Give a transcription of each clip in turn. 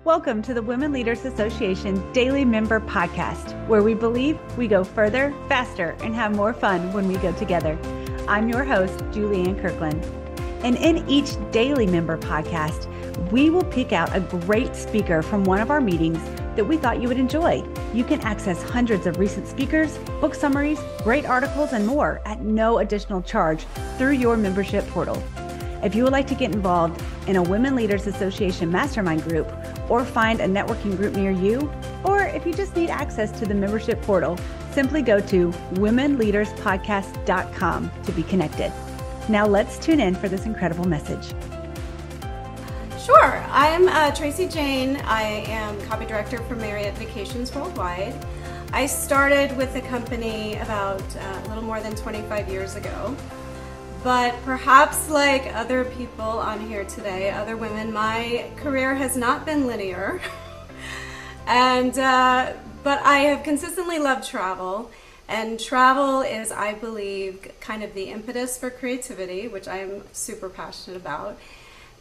Welcome to the Women Leaders Association Daily Member Podcast, where we believe we go further, faster, and have more fun when we go together. I'm your host, Julianne Kirkland. And in each Daily Member Podcast, we will pick out a great speaker from one of our meetings that we thought you would enjoy. You can access hundreds of recent speakers, book summaries, great articles, and more at no additional charge through your membership portal. If you would like to get involved in a Women Leaders Association mastermind group or find a networking group near you, or if you just need access to the membership portal, simply go to womenleaderspodcast.com to be connected. Now let's tune in for this incredible message. Sure. I'm Tracey Jane. I am copy director for Marriott Vacations Worldwide. I started with the company about a little more than 25 years ago. But perhaps like other people on here today, other women, my career has not been linear. But I have consistently loved travel. And travel is, I believe, kind of the impetus for creativity, which I'm super passionate about.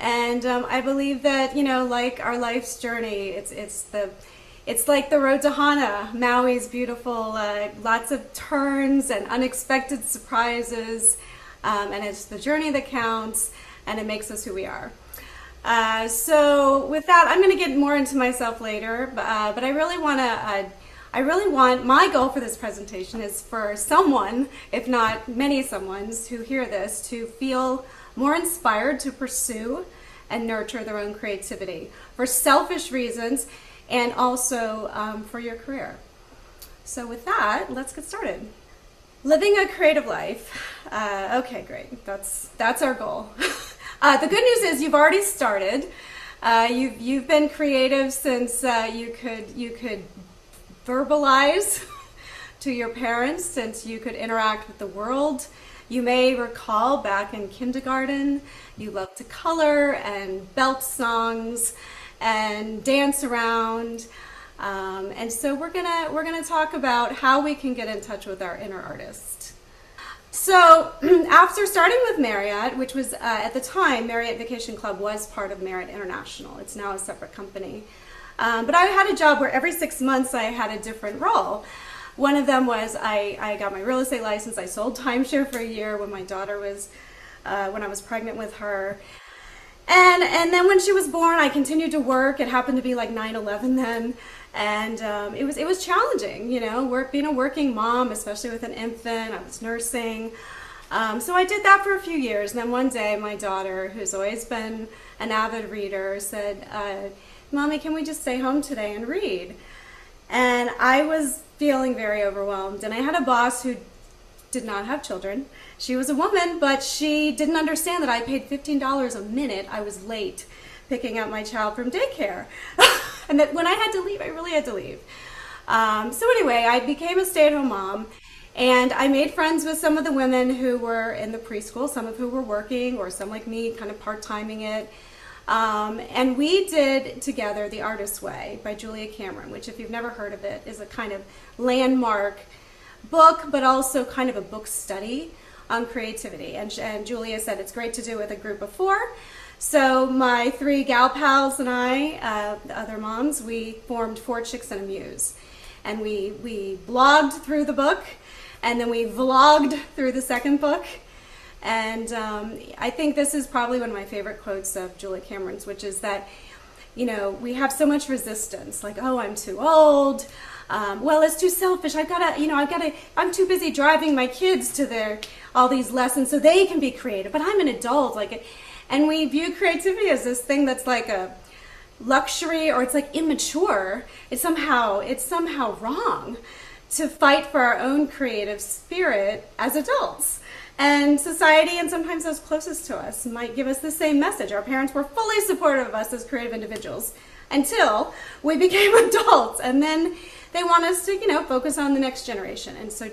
And I believe that, you know, like our life's journey, it's like the road to Hana. Maui's beautiful, lots of turns and unexpected surprises. And it's the journey that counts, and it makes us who we are. So with that, I'm going to get more into myself later, but I really want my goal for this presentation is for someone, if not many someones who hear this, to feel more inspired to pursue and nurture their own creativity for selfish reasons and also for your career. So with that, let's get started. Living a creative life. Okay, great. That's our goal. The good news is you've already started. You've been creative since you could verbalize to your parents, since you could interact with the world. You may recall back in kindergarten, you loved to color and belt songs and dance around. And so we're gonna talk about how we can get in touch with our inner artist. So after starting with Marriott, which was at the time, Marriott Vacation Club was part of Marriott International. It's now a separate company. But I had a job where every 6 months I had a different role. One of them was I got my real estate license. I sold timeshare for a year when my daughter was, when I was pregnant with her. And then when she was born, I continued to work. It happened to be like 9/11 then. And it was challenging, you know, being a working mom, especially with an infant. I was nursing. So I did that for a few years. And then one day, my daughter, who's always been an avid reader, said, Mommy, can we just stay home today and read? And I was feeling very overwhelmed. And I had a boss who did not have children. She was a woman, but she didn't understand that I paid $15 a minute. I was late picking up my child from daycare. And that when I had to leave, I really had to leave. So anyway, I became a stay-at-home mom, and I made friends with some of the women who were in the preschool, some of who were working, or some like me, kind of part-timing it. And we did together The Artist's Way by Julia Cameron, which, if you've never heard of it, is a kind of landmark book, but also kind of a book study on creativity. And Julia said it's great to do with a group of 4. So my 3 gal pals and I, the other moms, we formed 4 Chicks and a Muse. And we blogged through the book, and then we vlogged through the second book. And I think this is probably one of my favorite quotes of Julia Cameron's, which is that, you know, we have so much resistance, like, oh, I'm too old. Well, it's too selfish. I'm too busy driving my kids to all these lessons so they can be creative, but I'm an adult. And we view creativity as this thing that's like a luxury, or it's like immature. It's somehow wrong to fight for our own creative spirit as adults. And society, and sometimes those closest to us, might give us the same message. Our parents were fully supportive of us as creative individuals until we became adults, and then they want us to, you know, focus on the next generation. And so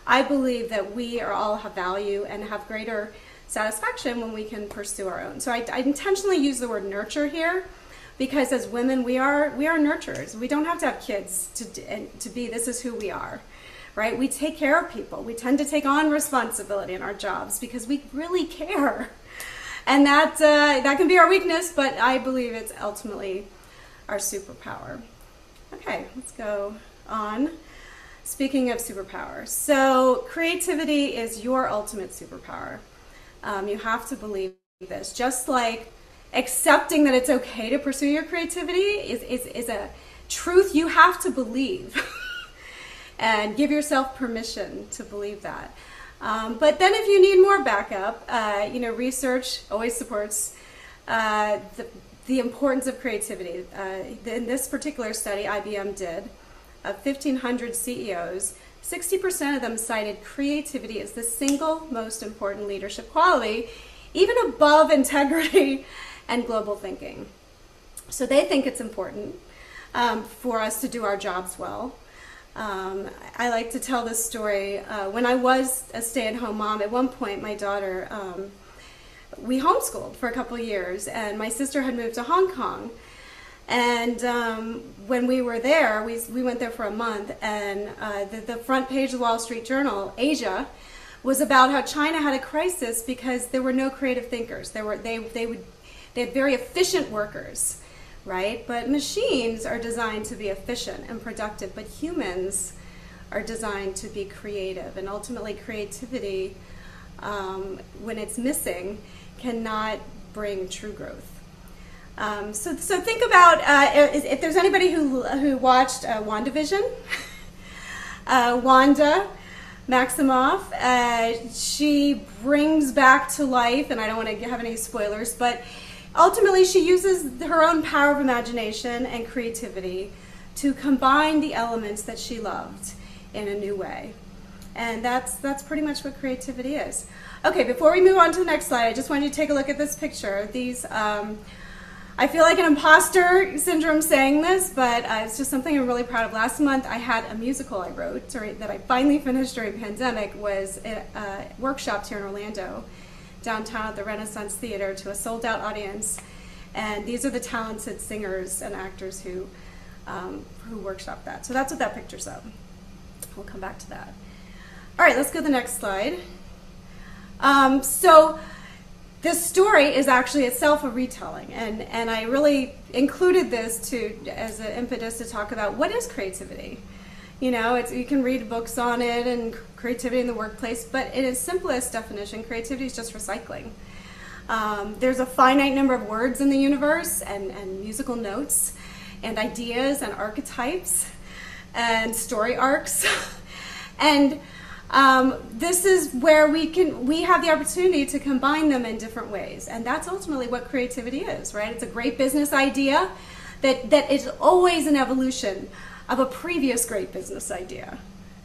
I believe that we all have value and have greater satisfaction when we can pursue our own. So I intentionally use the word nurture here, because as women, we are nurturers. We don't have to have kids to be, this is who we are, right? We take care of people. We tend to take on responsibility in our jobs because we really care. And that can be our weakness, but I believe it's ultimately our superpower. Okay, let's go on. Speaking of superpowers, so creativity is your ultimate superpower. You have to believe this. Just like accepting that it's okay to pursue your creativity is a truth you have to believe. And give yourself permission to believe that. But then if you need more backup, research always supports the importance of creativity. In this particular study IBM did, of 1,500 CEOs, 60% of them cited creativity as the single most important leadership quality, even above integrity and global thinking. So they think it's important for us to do our jobs well. I like to tell this story. When I was a stay-at-home mom, at one point my daughter, we homeschooled for a couple years, and my sister had moved to Hong Kong. And when we were there, we went there for a month, and the front page of the Wall Street Journal, Asia, was about how China had a crisis because there were no creative thinkers. They had very efficient workers, right? But machines are designed to be efficient and productive, but humans are designed to be creative. And ultimately, creativity, when it's missing, cannot bring true growth. So think about if there's anybody who watched WandaVision. Wanda Maximoff, she brings back to life, and I don't want to have any spoilers, but ultimately she uses her own power of imagination and creativity to combine the elements that she loved in a new way. And that's pretty much what creativity is. Okay, before we move on to the next slide, I just want you to take a look at this picture. These I feel like an imposter syndrome saying this, but it's just something I'm really proud of. Last month I had a musical I wrote that I finally finished during the pandemic, was workshopped here in Orlando, downtown at the Renaissance Theater, to a sold-out audience. And these are the talented singers and actors who workshopped that. So that's what that picture's of. We'll come back to that. All right, let's go to the next slide. So this story is actually itself a retelling, and I really included this as an impetus to talk about what is creativity. You know, you can read books on it and creativity in the workplace, but in its simplest definition, creativity is just recycling. There's a finite number of words in the universe, and musical notes, and ideas, and archetypes, and story arcs, and this is where we have the opportunity to combine them in different ways, and that's ultimately what creativity is, right? It's a great business idea that is always an evolution of a previous great business idea,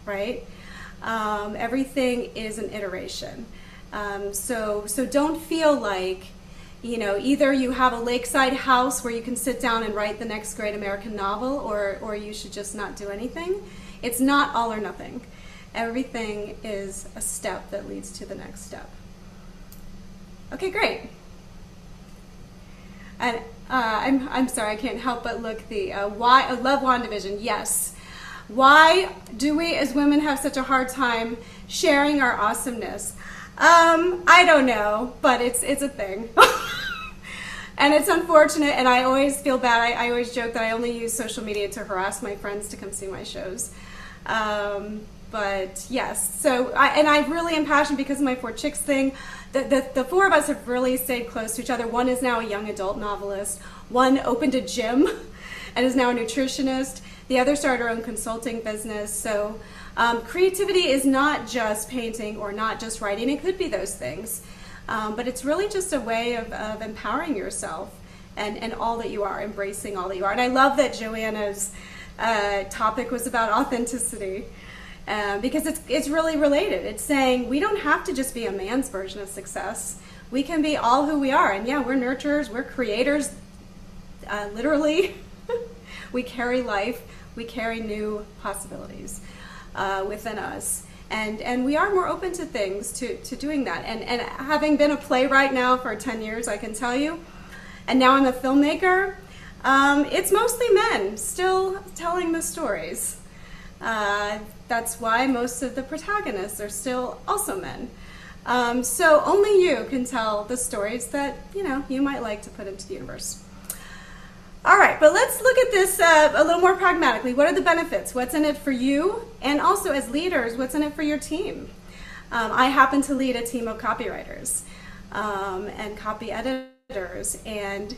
right? Everything is an iteration. So don't feel like, either you have a lakeside house where you can sit down and write the next great American novel, or you should just not do anything. It's not all or nothing. Everything is a step that leads to the next step. Okay, great. And I'm sorry, I can't help but look why I love WandaVision. Yes. Why do we as women have such a hard time sharing our awesomeness? I don't know, but it's a thing. And it's unfortunate, and I always feel bad. I always joke that I only use social media to harass my friends to come see my shows. But yes, so I really am passionate because of my Four Chicks thing. The four of us have really stayed close to each other. One is now a young adult novelist. One opened a gym and is now a nutritionist. The other started her own consulting business. So creativity is not just painting or not just writing. It could be those things. But it's really just a way of empowering yourself and all that you are, embracing all that you are. And I love that Joanna's topic was about authenticity. Because it's really related. It's saying we don't have to just be a man's version of success. We can be all who we are. And yeah, we're nurturers, we're creators, literally. We carry life, we carry new possibilities within us. And we are more open to things, to doing that. And having been a playwright now for 10 years, I can tell you, and now I'm a filmmaker, it's mostly men still telling the stories. That's why most of the protagonists are still also men. So only you can tell the stories that you might like to put into the universe. All right, but let's look at this a little more pragmatically. What are the benefits? What's in it for you? And also as leaders, what's in it for your team? I happen to lead a team of copywriters and copy editors, and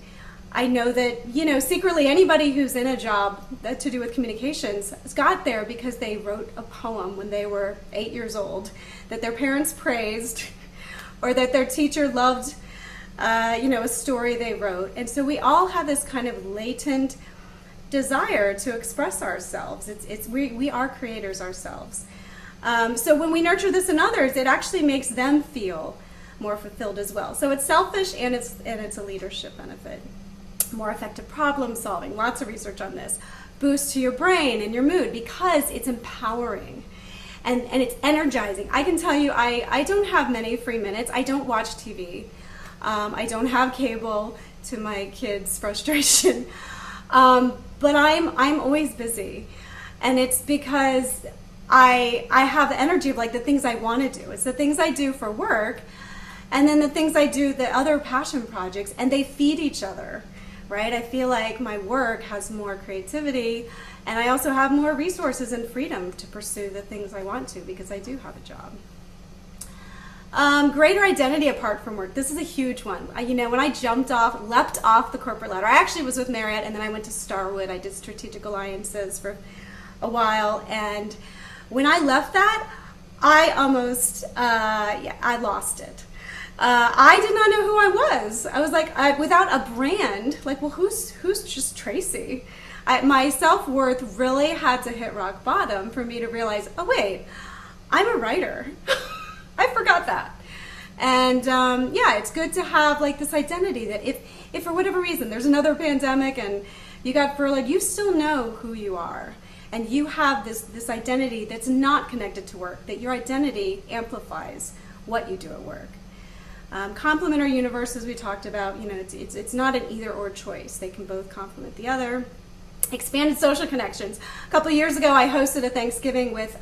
I know that, secretly anybody who's in a job to do with communications got there because they wrote a poem when they were 8 years old that their parents praised or that their teacher loved a story they wrote. And so we all have this kind of latent desire to express ourselves. We are creators ourselves. So when we nurture this in others, it actually makes them feel more fulfilled as well. So it's selfish and it's a leadership benefit. More effective problem solving, lots of research on this. Boost to your brain and your mood because it's empowering and it's energizing. I can tell you I don't have many free minutes. I don't watch TV. I don't have cable, to my kids' frustration. But I'm always busy. And it's because I have the energy of like the things I want to do. It's the things I do for work and then the things I do, the other passion projects, and they feed each other, right? I feel like my work has more creativity and I also have more resources and freedom to pursue the things I want to because I do have a job. Greater identity apart from work. This is a huge one. When I leapt off the corporate ladder, I actually was with Marriott and then I went to Starwood. I did strategic alliances for a while, and when I left that, I almost, I lost it. I did not know who I was. I was like, without a brand, like, well, who's just Tracey? My self-worth really had to hit rock bottom for me to realize, oh wait, I'm a writer. I forgot that. And it's good to have like this identity that if for whatever reason there's another pandemic and you got furloughed, you still know who you are. And you have this identity that's not connected to work, that your identity amplifies what you do at work. Complementary universe, as we talked about, it's not an either or choice. They can both complement the other. Expanded social connections. A couple of years ago, I hosted a Thanksgiving with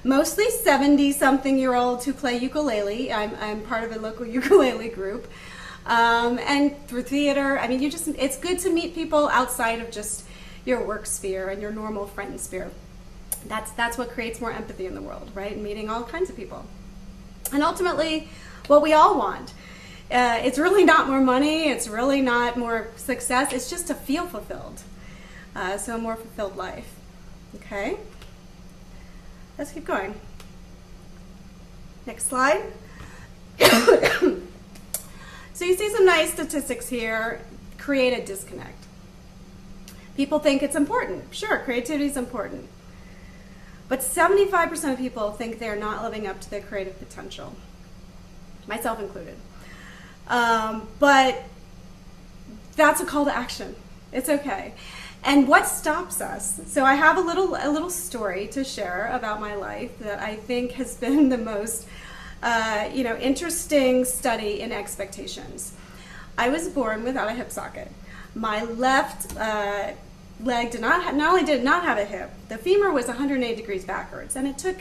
mostly 70-something-year-olds who play ukulele. I'm part of a local ukulele group. And through theater, it's good to meet people outside of just your work sphere and your normal friend sphere. That's what creates more empathy in the world, right? Meeting all kinds of people. And ultimately, what we all want. It's really not more money, it's really not more success, it's just to feel fulfilled. So a more fulfilled life. Okay? Let's keep going. Next slide. So you see some nice statistics here. Create a disconnect. People think it's important. Sure, creativity is important. But 75% of people think they're not living up to their creative potential. Myself included. But that's a call to action. It's okay. And what stops us? So I have a little story to share about my life that I think has been the most interesting study in expectations. I was born without a hip socket. My left leg not only did not have a hip, the femur was 180 degrees backwards, and it took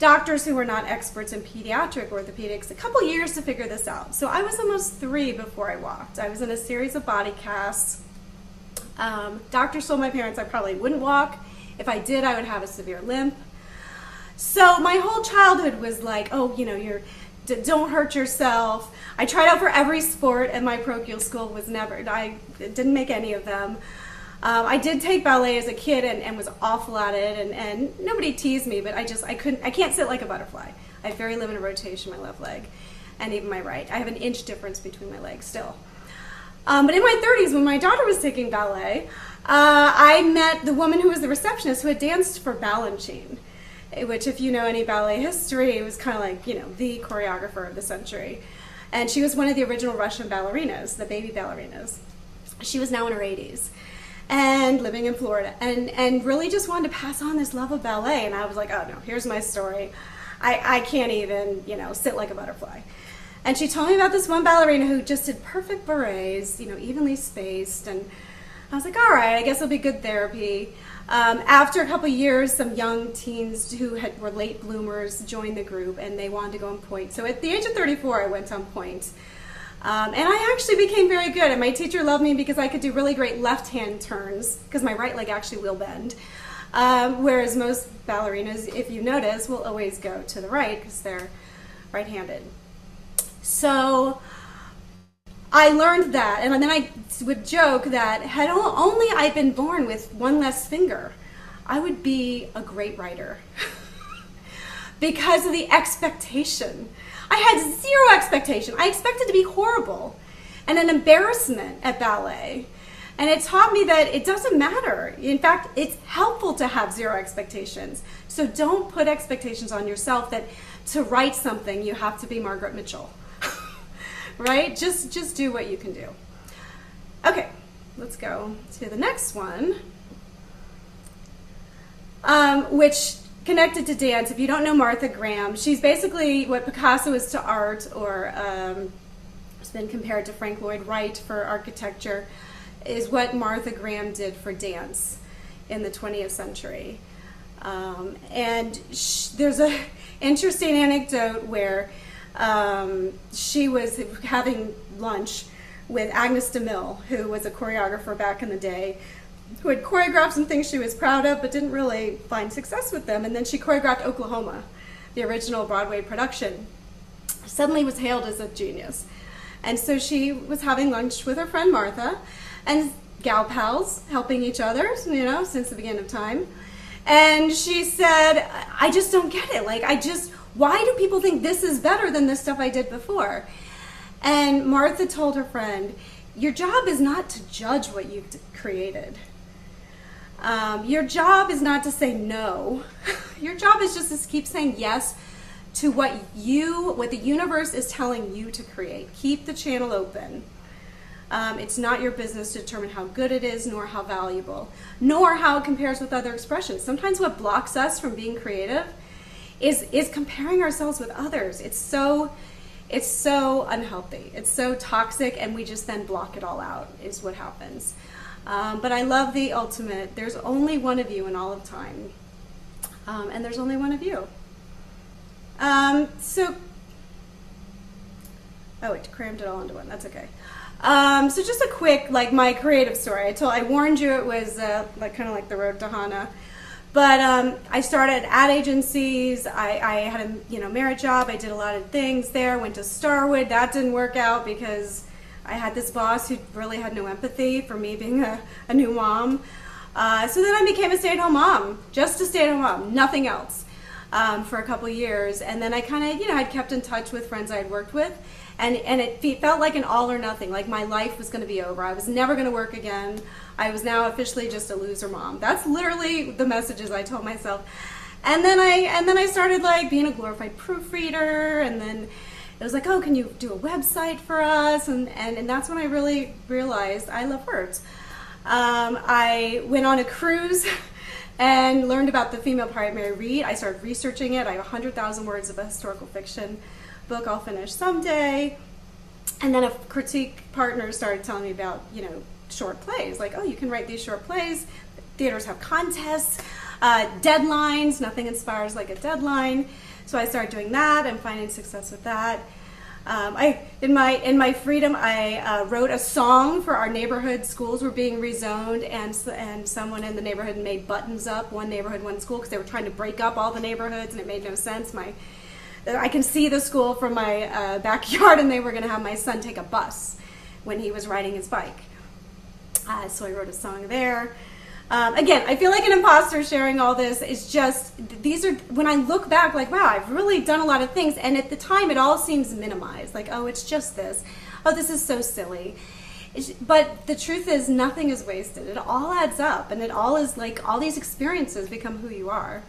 doctors who were not experts in pediatric orthopedics a couple years to figure this out. So I was almost 3 before I walked. I was in a series of body casts. Doctors told my parents I probably wouldn't walk. If I did, I would have a severe limp. So my whole childhood was like, oh, don't hurt yourself. I tried out for every sport at my parochial school, I didn't make any of them. I did take ballet as a kid and was awful at it, and nobody teased me, but I can't sit like a butterfly. I have very limited rotation in my left leg, and even my right. I have an inch difference between my legs still. But in my 30s, when my daughter was taking ballet, I met the woman who was the receptionist who had danced for Balanchine, which, if you know any ballet history, it was kind of like, the choreographer of the century. And she was one of the original Russian ballerinas, the baby ballerinas. She was now in her 80s and living in Florida, and really just wanted to pass on this love of ballet. And I was like, oh no, here's my story. I can't even, sit like a butterfly. And she told me about this one ballerina who just did perfect berets, evenly spaced. And I was like, all right, I guess it'll be good therapy. After a couple years, some young teens who were late bloomers joined the group, and they wanted to go on point. So at the age of 34, I went on point. And I actually became very good, and my teacher loved me because I could do really great left-hand turns, because my right leg actually will bend. Whereas most ballerinas, if you notice, will always go to the right because they're right-handed. So I learned that, and then I would joke that had only I been born with one less finger, I would be a great writer. Because of the expectation. I had zero expectation. I expected to be horrible and an embarrassment at ballet. And it taught me that it doesn't matter. In fact, it's helpful to have zero expectations. So don't put expectations on yourself that to write something you have to be Margaret Mitchell. Right? Just do what you can do. Okay, let's go to the next one. Which connected to dance. If you don't know Martha Graham, she's basically what Picasso is to art, or has been compared to Frank Lloyd Wright for architecture, is what Martha Graham did for dance in the 20th century. And there's an interesting anecdote where she was having lunch with Agnes DeMille, who was a choreographer back in the day, who had choreographed some things she was proud of but didn't really find success with them. And then she choreographed Oklahoma, the original Broadway production. Suddenly was hailed as a genius. And so she was having lunch with her friend Martha, and gal pals helping each other, you know, since the beginning of time. And she said, I just don't get it. Like, why do people think this is better than the stuff I did before? And Martha told her friend, your job is not to judge what you've created. Your job is not to say no. Your job is just to keep saying yes to what the universe is telling you to create. Keep the channel open. It's not your business to determine how good it is, nor how valuable, nor how it compares with other expressions. Sometimes what blocks us from being creative is comparing ourselves with others. It's so unhealthy. It's so toxic, and we just then block it all out, is what happens. But I love the ultimate. There's only one of you in all of time. And there's only one of you. It crammed it all into one. That's okay. So just a quick, like, my creative story. I warned you it was kind of like the road to Hana. But I started ad agencies. I had a merit job. I did a lot of things there. Went to Starwood. That didn't work out because I had this boss who really had no empathy for me being a new mom. So then I became a stay-at-home mom, just a stay-at-home mom, nothing else, for a couple years. And then I kind of, I'd kept in touch with friends I had worked with. And it felt like an all or nothing, like my life was going to be over. I was never going to work again. I was now officially just a loser mom. That's literally the messages I told myself. And then I started like being a glorified proofreader, and then it was like, oh, can you do a website for us? And that's when I really realized I love words. I went on a cruise and learned about the female poet Mary Read. I started researching it. I have 100,000 words of a historical fiction book I'll finish someday. And then a critique partner started telling me about, short plays. Like, oh, you can write these short plays. Theaters have contests, deadlines. Nothing inspires like a deadline. So I started doing that and finding success with that. In my freedom, I wrote a song for our neighborhood. Schools were being rezoned, and someone in the neighborhood made buttons up, one neighborhood, one school, because they were trying to break up all the neighborhoods, and it made no sense. I can see the school from my backyard, and they were going to have my son take a bus when he was riding his bike. So I wrote a song there. Again, I feel like an imposter sharing all this. It's just, these are, when I look back, like, wow, I've really done a lot of things. And at the time, it all seems minimized. Like, oh, it's just this. Oh, this is so silly. But the truth is, nothing is wasted. It all adds up. And it all is like, all these experiences become who you are.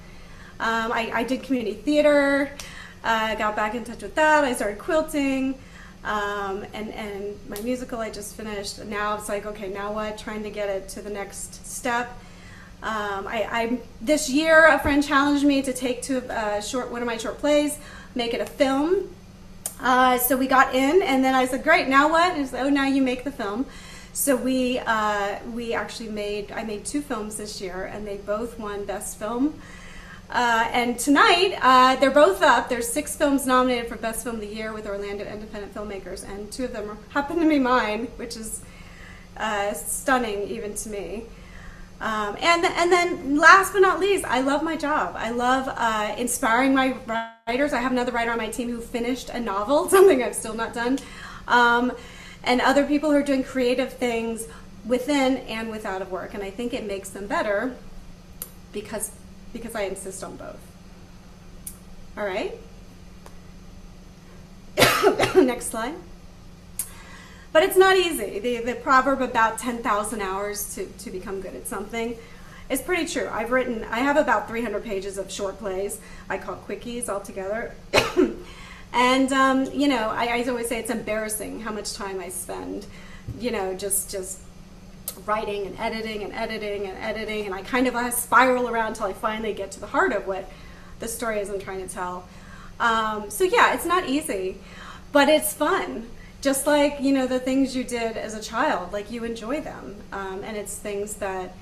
I did community theater. I got back in touch with that. I started quilting. And my musical I just finished. Now it's like, okay, now what? Trying to get it to the next step. This year, a friend challenged me to take to one of my short plays, make it a film. So we got in, and then I said, great, now what? And he said, oh, now you make the film. So I made 2 films this year, and they both won Best Film. And tonight, they're both up. There's 6 films nominated for Best Film of the Year with Orlando independent filmmakers, and 2 of them happen to be mine, which is stunning even to me. And then last but not least, I love my job. I love inspiring my writers. I have another writer on my team who finished a novel, something I've still not done, and other people who are doing creative things within and without of work. And I think it makes them better because I insist on both. All right. Next slide. But it's not easy. The proverb about 10,000 hours to become good at something is pretty true. I have about 300 pages of short plays I call quickies altogether. And, I always say it's embarrassing how much time I spend, just writing and editing and editing and editing. And I kind of spiral around until I finally get to the heart of what the story is I'm trying to tell. So yeah, it's not easy, but it's fun. Just like, the things you did as a child, like you enjoy them. And it's things that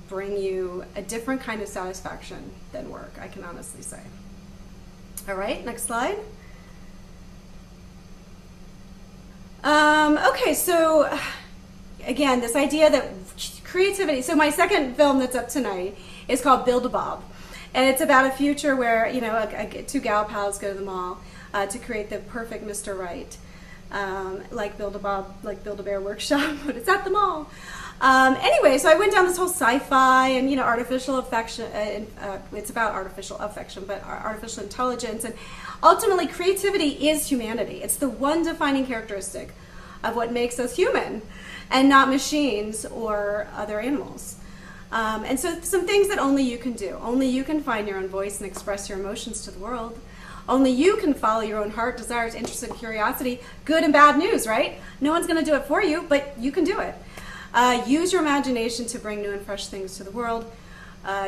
bring you a different kind of satisfaction than work, I can honestly say. All right, next slide. Okay, so again, this idea that creativity, so my second film that's up tonight is called Build-A-Bob. And it's about a future where, 2 gal pals go to the mall to create the perfect Mr. Right. Like Build-A-Bob, like Build-A-Bear Workshop, but it's at the mall. Anyway, so I went down this whole sci-fi and, artificial affection, it's about artificial affection, but artificial intelligence, and ultimately creativity is humanity. It's the one defining characteristic of what makes us human and not machines or other animals. And so some things that only you can do. Only you can find your own voice and express your emotions to the world. Only you can follow your own heart, desires, interests, and curiosity. Good and bad news, right? No one's going to do it for you, but you can do it. Use your imagination to bring new and fresh things to the world.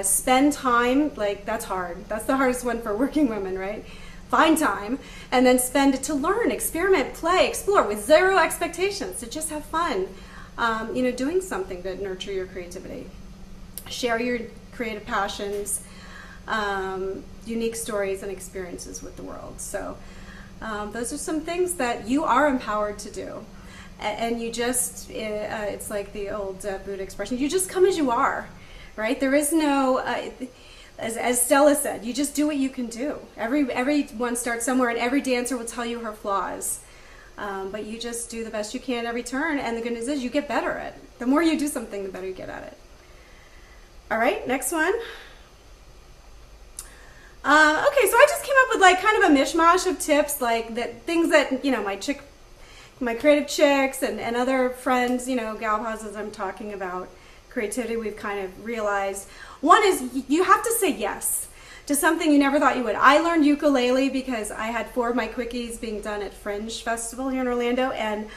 Spend time, that's hard. That's the hardest one for working women, right? Find time, and then spend it to learn, experiment, play, explore with 0 expectations, to just have fun, doing something to nurture your creativity. Share your creative passions, unique stories and experiences with the world. So those are some things that you are empowered to do. And you just, it's like the old Buddha expression, you just come as you are, right? There is no, as Stella said, you just do what you can do. Everyone starts somewhere, and every dancer will tell you her flaws. But you just do the best you can every turn, and the good news is you get better at it. The more you do something, the better you get at it. All right, next one. Okay, so I just came up with kind of a mishmash of tips, things that, my creative chicks and other friends, gal pals, as I'm talking about creativity, we've kind of realized. One is you have to say yes to something you never thought you would. I learned ukulele because I had 4 of my quickies being done at Fringe Festival here in Orlando, and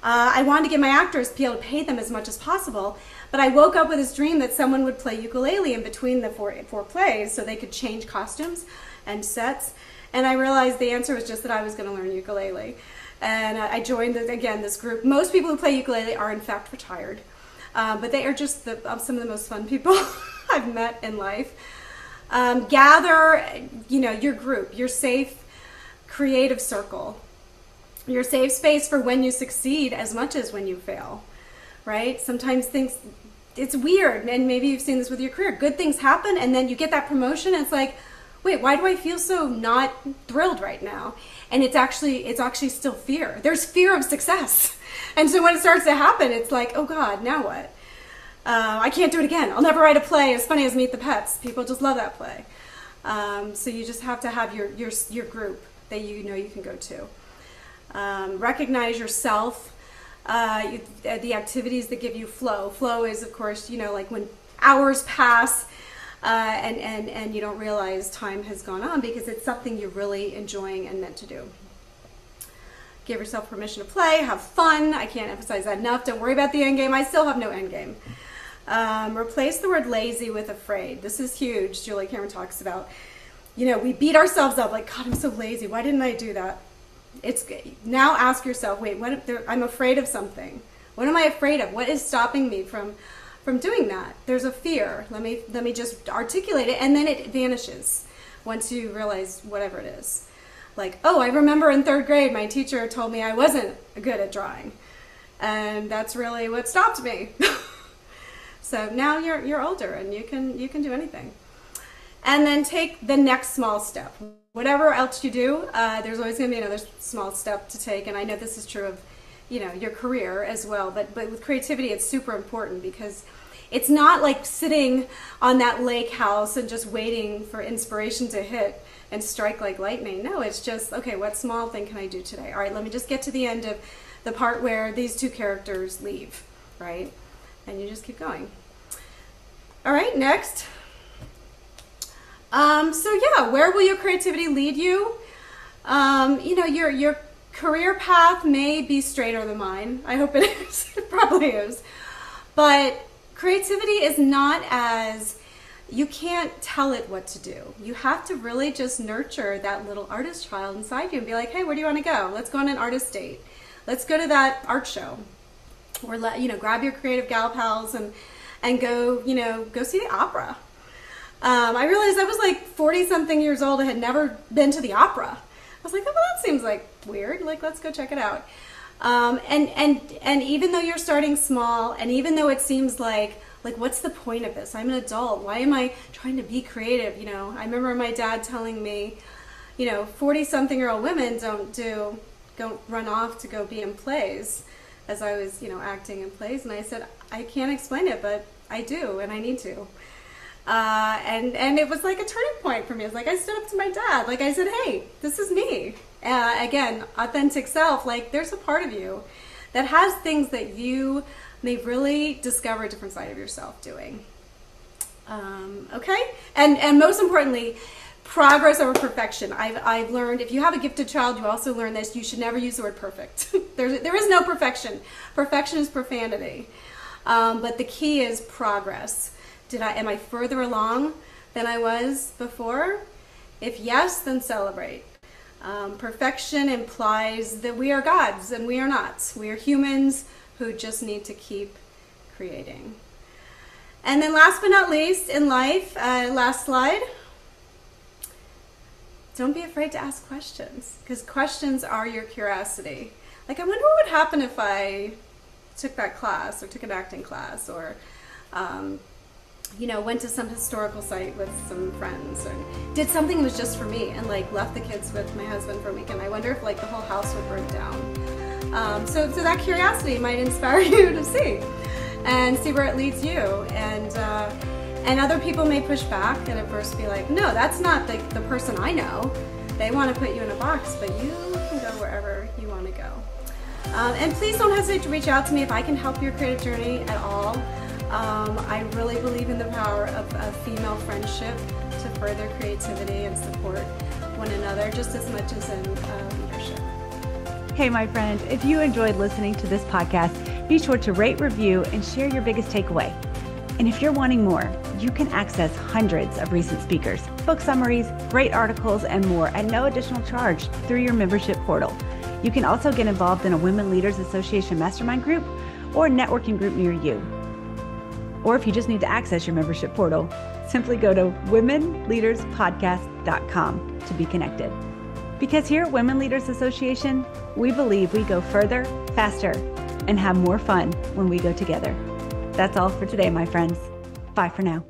I wanted to get my actors to be able to pay them as much as possible. But I woke up with this dream that someone would play ukulele in between the four plays so they could change costumes and sets. And I realized the answer was just that I was going to learn ukulele. And I joined, this group. Most people who play ukulele are, in fact, retired. But they are just some of the most fun people I've met in life. Gather, your group, your safe, creative circle. Your safe space for when you succeed as much as when you fail. Right? Sometimes it's weird, and maybe you've seen this with your career. Good things happen, and then you get that promotion, and it's like, wait, why do I feel so not thrilled right now? And it's actually still fear. There's fear of success. And so when it starts to happen, it's like, oh God, now what? I can't do it again. I'll never write a play as funny as Meet the Pets. People just love that play. So you just have to have your group that you can go to. Recognize yourself. The activities that give you flow. Flow is, of course, like when hours pass and you don't realize time has gone on because it's something you're really enjoying and meant to do. Give yourself permission to play, have fun. I can't emphasize that enough. Don't worry about the end game. I still have no end game. Replace the word lazy with afraid. This is huge. Julie Cameron talks about, we beat ourselves up like, God, I'm so lazy. Why didn't I do that? It's now ask yourself, wait, I'm afraid of something. What am I afraid of? What is stopping me from from doing that. There's a fear. Let me just articulate it, and then it vanishes once you realize whatever it is. Like, oh, I remember in 3rd grade my teacher told me I wasn't good at drawing, and that's really what stopped me. So now you're older and you can do anything. And then take the next small step. Whatever else you do, there's always going to be another small step to take. And I know this is true of, your career as well. But with creativity, it's super important because it's not like sitting on that lake house and just waiting for inspiration to hit and strike like lightning. No, it's just, okay, what small thing can I do today? All right, let me just get to the end of the part where these 2 characters leave, right? And you just keep going. All right, next. So yeah, where will your creativity lead you? Your career path may be straighter than mine. I hope it is. It probably is. But creativity is not as, you can't tell it what to do. You have to really just nurture that little artist child inside you and be like, hey, where do you want to go? Let's go on an artist date. Let's go to that art show. Or grab your creative gal pals and go see the opera. I realized I was like 40-something years old. I had never been to the opera. I was like, oh, well, that seems like weird. Like, let's go check it out. And even though you're starting small, and even though it seems like what's the point of this? I'm an adult. Why am I trying to be creative? I remember my dad telling me, 40-something-year-old women don't run off to go be in plays, as I was, acting in plays. And I said, I can't explain it, but I do, and I need to. And it was like a turning point for me. It's like I stood up to my dad. Like I said, hey, this is me. Again, authentic self. Like there's a part of you that has things that you may really discover a different side of yourself doing. Okay? And most importantly, progress over perfection. I've learned if you have a gifted child, you also learn this. You should never use the word perfect. There is no perfection. Perfection is profanity. But the key is progress. Am I further along than I was before? If yes, then celebrate. Perfection implies that we are gods, and we are not. We are humans who just need to keep creating. And then last but not least in life, last slide, don't be afraid to ask questions, because questions are your curiosity. Like, I wonder what would happen if I took that class or took an acting class or went to some historical site with some friends or did something that was just for me and left the kids with my husband for a weekend. I wonder if the whole house would burn down. So that curiosity might inspire you to see where it leads you. And other people may push back and at first be like, no, that's not the person I know. They want to put you in a box, but you can go wherever you want to go. And please don't hesitate to reach out to me if I can help your creative journey at all. I really believe in the power of female friendship to further creativity and support one another just as much as in leadership. Hey, my friend, if you enjoyed listening to this podcast, be sure to rate, review, and share your biggest takeaway. And if you're wanting more, you can access hundreds of recent speakers, book summaries, great articles, and more at no additional charge through your membership portal. You can also get involved in a Women Leaders Association mastermind group or a networking group near you. Or if you just need to access your membership portal, simply go to womenleaderspodcast.com to be connected. Because here at Women Leaders Association, we believe we go further, faster, and have more fun when we go together. That's all for today, my friends. Bye for now.